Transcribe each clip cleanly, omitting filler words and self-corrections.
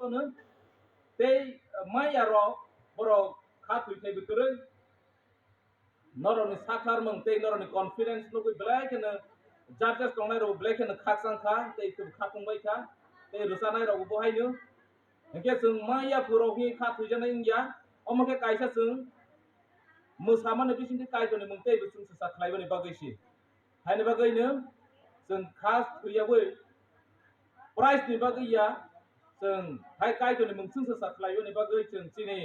to no te maya ro boro kha thui thai bukure noroni saklar mong te noroni confidence no kui black na judges tongnai ro black na khak sang kha te tu khakung bai kha te rusanai ro bo hai nu ke sung maya puro hi kha thui jana ingya omake kaisa sung musama na bisin kai to ni mong te bu sung sa khlai bani bagai si hai ni bagai nu sung khas thuya boi price ni bagai ya sung hai kai to ni mong sung sa khlai bani bagai sung sini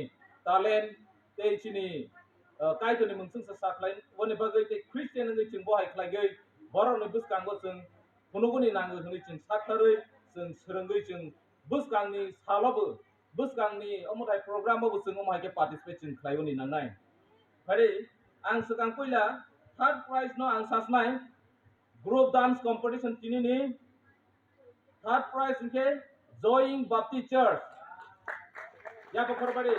talent te sini kai to ni mong sung sa khlai bani bagai te christian ngi sung bo hai khlai gai boro ni bus kang bo sung punuguni nang ngi sung sakharoi sung serengai sung bus kang ni salobo bus kang ni omotai program bo sung omai ke participate sung khlai bani nang nai hari ang sekang puila third prize no ang sasnai group dance competition tini ni third prize ke Joying Baptist Church ya pokor bari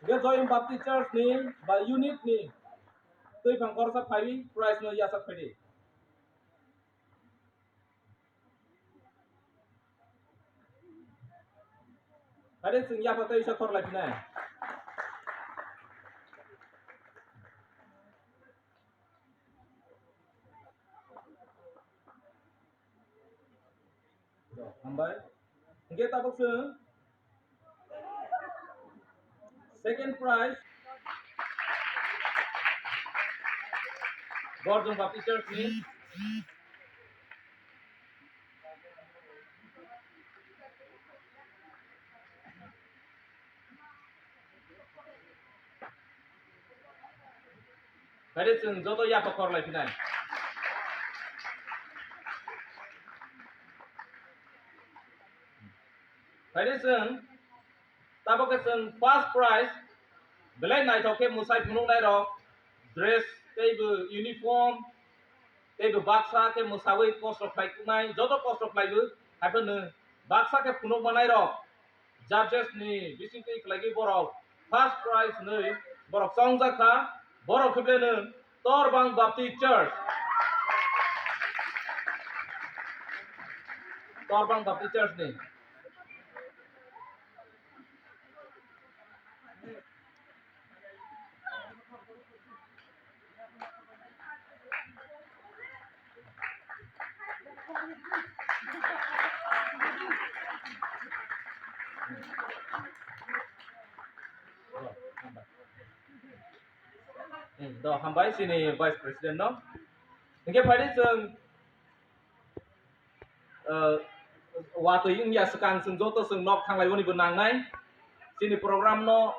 ge Joying Baptist Church ni ba unit ni tui phang korsa phai prize no ya sak phai hari sing ya patai sa kor lagi nai hambai ge tabok sung second prize Joying Baptist Church ni hari sung joto ya pokor lagi nai hari sung tabok sung first prize belai nai thoke musai punung nai ro dress teibu uniform teibu baksa ke musawi cost of flight kumai joto cost of flight bu happen baksa ke punung manai ro judges ni bising tei lagi borok first prize nei borok songja kha borok khiblen Torbang Baptist Church Torbang Baptist Church ni do hambai sini vice president no nge phari sung wa tu yung ya sekang sung joto sung nok thang lai woni benang nai sini program no